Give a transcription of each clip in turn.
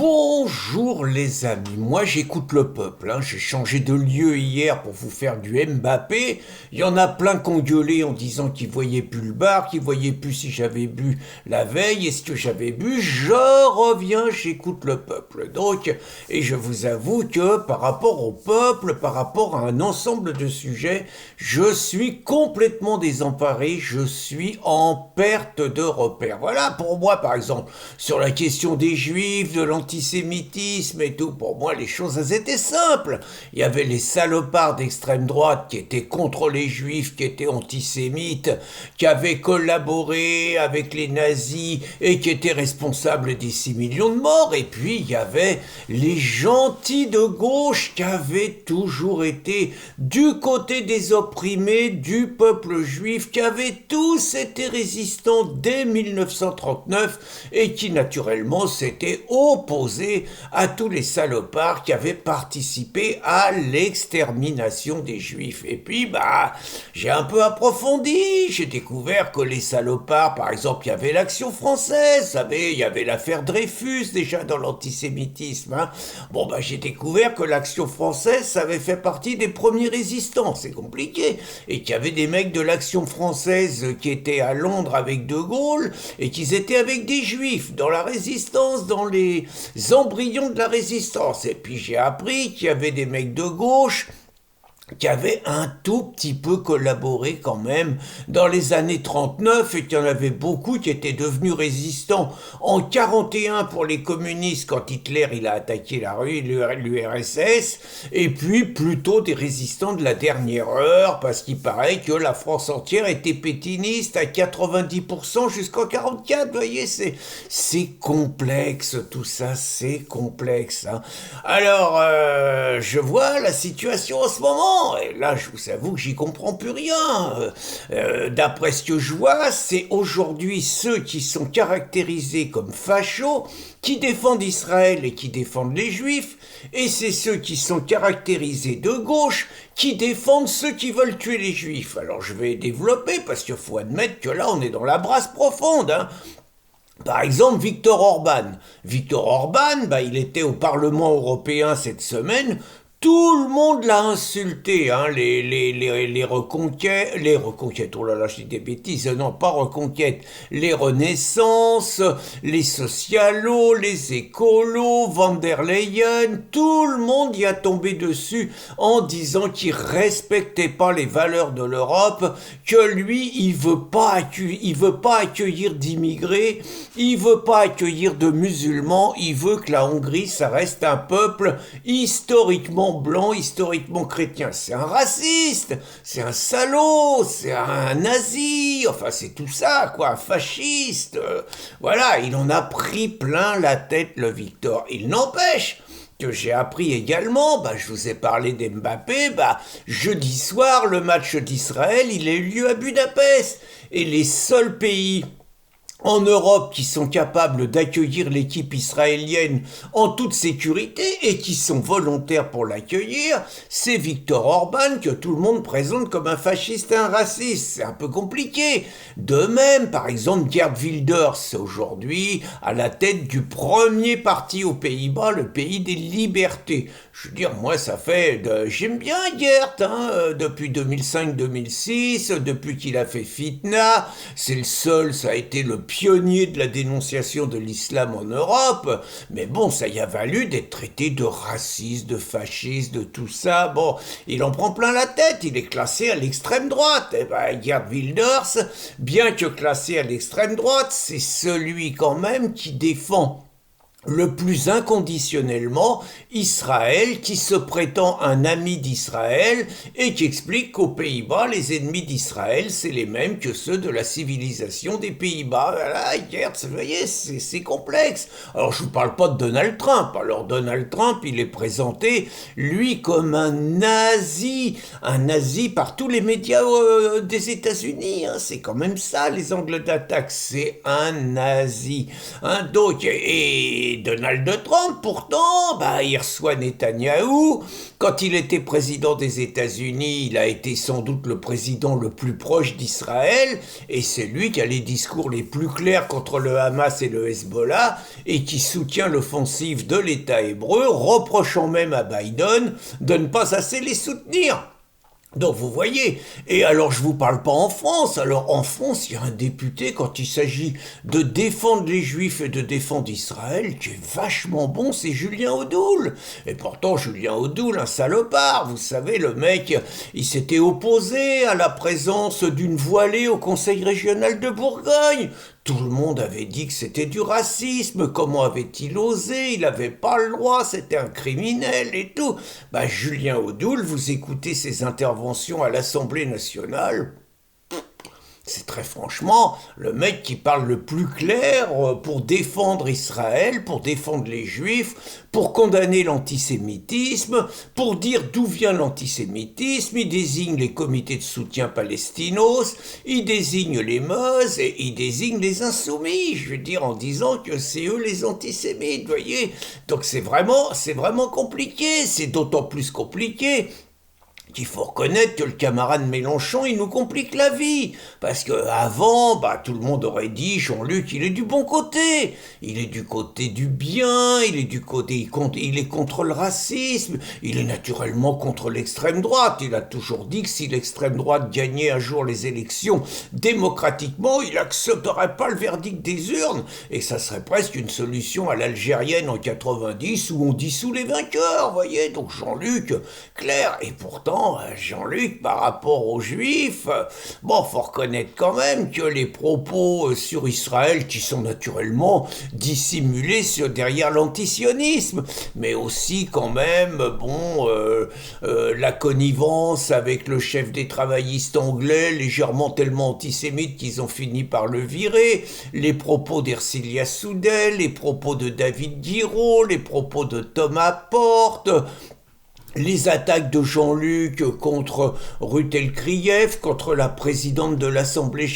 Bonjour les amis, moi j'écoute le peuple, j'ai changé de lieu hier pour vous faire du Mbappé, il y en a plein qui ont gueulé en disant qu'ils voyaient plus le bar, qu'ils voyaient plus si j'avais bu la veille et ce que j'avais bu, je reviens, j'écoute le peuple. Donc, et je vous avoue que par rapport au peuple, par rapport à un ensemble de sujets, je suis complètement désemparé, je suis en perte de repère. Voilà, pour moi par exemple, sur la question des juifs, de l'antisémitisme et tout, pour moi les choses elles étaient simples. Il y avait les salopards d'extrême droite qui étaient contre les juifs, qui étaient antisémites, qui avaient collaboré avec les nazis et qui étaient responsables des 6 millions de morts. Et puis il y avait les gentils de gauche qui avaient toujours été du côté des opprimés, du peuple juif, qui avaient tous été résistants dès 1939 et qui naturellement s'étaient opposés à tous les salopards qui avaient participé à l'extermination des juifs. Et puis j'ai un peu approfondi, j'ai découvert que les salopards, par exemple, il y avait l'Action française, vous savez, il y avait l'affaire Dreyfus déjà dans l'antisémitisme. J'ai découvert que l'Action française, ça avait fait partie des premiers résistants, c'est compliqué, et qu'il y avait des mecs de l'Action française qui étaient à Londres avec De Gaulle, et qu'ils étaient avec des juifs dans la résistance, dans les embryons de la résistance. Et puis j'ai appris qu'il y avait des mecs de gauche qui avait un tout petit peu collaboré quand même dans les années 39 et qu'il y en avait beaucoup qui étaient devenus résistants en 41 pour les communistes quand Hitler il a attaqué l'URSS et puis plutôt des résistants de la dernière heure parce qu'il paraît que la France entière était pétiniste à 90% jusqu'en 44. Vous voyez, c'est complexe tout ça, c'est complexe. Alors, je vois la situation en ce moment. Et là, je vous avoue que j'y comprends plus rien. D'après ce que je vois, c'est aujourd'hui ceux qui sont caractérisés comme fachos, qui défendent Israël et qui défendent les Juifs, et c'est ceux qui sont caractérisés de gauche, qui défendent ceux qui veulent tuer les Juifs. Alors je vais développer, parce qu'il faut admettre que là, on est dans la brasse profonde, Par exemple, Viktor Orban. Viktor Orban, il était au Parlement européen cette semaine. Tout le monde l'a insulté, les reconquêtes, oh là là, je dis des bêtises, non, pas reconquêtes, les renaissances, les socialos, les écolos, Van der Leyen, tout le monde y a tombé dessus en disant qu'il respectait pas les valeurs de l'Europe, que lui, il veut pas accueillir d'immigrés, il veut pas accueillir de musulmans, il veut que la Hongrie, ça reste un peuple historiquement blanc, historiquement chrétien. C'est un raciste, c'est un salaud, c'est un nazi, enfin c'est tout ça, quoi, un fasciste. Voilà, il en a pris plein la tête, le Victor. Il n'empêche que j'ai appris également, je vous ai parlé d'Mbappé, jeudi soir, le match d'Israël, il a eu lieu à Budapest. Et les seuls pays en Europe qui sont capables d'accueillir l'équipe israélienne en toute sécurité et qui sont volontaires pour l'accueillir, c'est Viktor Orban que tout le monde présente comme un fasciste et un raciste. C'est un peu compliqué. De même, par exemple, Geert Wilders, aujourd'hui à la tête du premier parti aux Pays-Bas, le pays des libertés. Je veux dire, moi, ça fait... J'aime bien Geert, depuis 2005-2006, depuis qu'il a fait Fitna. C'est le seul, ça a été le pionnier de la dénonciation de l'islam en Europe, mais bon, ça y a valu d'être traité de raciste, de fasciste, de tout ça. Bon, il en prend plein la tête, il est classé à l'extrême droite. Geert Wilders, bien que classé à l'extrême droite, c'est celui quand même qui défend le plus inconditionnellement Israël, qui se prétend un ami d'Israël et qui explique qu'aux Pays-Bas, les ennemis d'Israël, c'est les mêmes que ceux de la civilisation des Pays-Bas. Voilà, Geert, vous voyez, c'est complexe. Alors, je vous parle pas de Donald Trump. Alors, Donald Trump, il est présenté, lui, comme un nazi par tous les médias des États-Unis. C'est quand même ça, les angles d'attaque. C'est un nazi. Donc, et Et Donald Trump, pourtant, il reçoit Netanyahou. Quand il était président des États-Unis, il a été sans doute le président le plus proche d'Israël, et c'est lui qui a les discours les plus clairs contre le Hamas et le Hezbollah, et qui soutient l'offensive de l'État hébreu, reprochant même à Biden de ne pas assez les soutenir. Donc vous voyez, et alors je vous parle pas en France, alors en France il y a un député quand il s'agit de défendre les Juifs et de défendre Israël qui est vachement bon, c'est Julien Audoul. Et pourtant Julien Audoul, un salopard, vous savez, le mec, il s'était opposé à la présence d'une voilée au Conseil régional de Bourgogne. Tout le monde avait dit que c'était du racisme, comment avait-il osé, il n'avait pas le droit, c'était un criminel et tout. Julien Audoul, vous écoutez ses interventions à l'Assemblée nationale, c'est très franchement le mec qui parle le plus clair pour défendre Israël, pour défendre les Juifs, pour condamner l'antisémitisme, pour dire d'où vient l'antisémitisme. Il désigne les comités de soutien palestinos, il désigne les Meuse et il désigne les insoumis, je veux dire, en disant que c'est eux les antisémites, voyez. Donc c'est vraiment compliqué, c'est d'autant plus compliqué qu'il faut reconnaître que le camarade Mélenchon, il nous complique la vie. Parce que avant, tout le monde aurait dit, Jean-Luc, il est du bon côté. Il est du côté du bien, il est contre le racisme, il est naturellement contre l'extrême droite. Il a toujours dit que si l'extrême droite gagnait un jour les élections démocratiquement, il n'accepterait pas le verdict des urnes. Et ça serait presque une solution à l'algérienne en 90 où on dissout les vainqueurs, voyez. Donc Jean-Luc, clair. Et pourtant, Jean-Luc, par rapport aux Juifs, faut reconnaître quand même que les propos sur Israël, qui sont naturellement dissimulés derrière l'antisionisme, mais aussi quand même, la connivence avec le chef des travaillistes anglais, légèrement tellement antisémite qu'ils ont fini par le virer, les propos d'Ercilia Soudel, les propos de David Guiraud, les propos de Thomas Porte, les attaques de Jean-Luc contre Ruth Elkrief, contre la présidente de l'Assemblée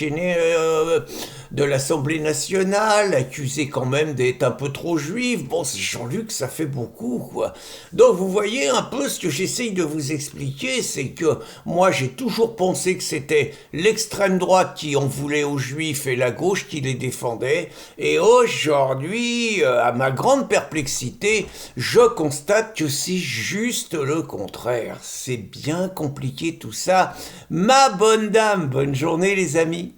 nationale, accusée quand même d'être un peu trop juive. C'est Jean-Luc, ça fait beaucoup, quoi. Donc vous voyez un peu ce que j'essaye de vous expliquer, c'est que moi j'ai toujours pensé que c'était l'extrême droite qui en voulait aux juifs et la gauche qui les défendait. Et aujourd'hui, à ma grande perplexité, je constate que c'est juste le contraire. C'est bien compliqué tout ça. Ma bonne dame, bonne journée les amis.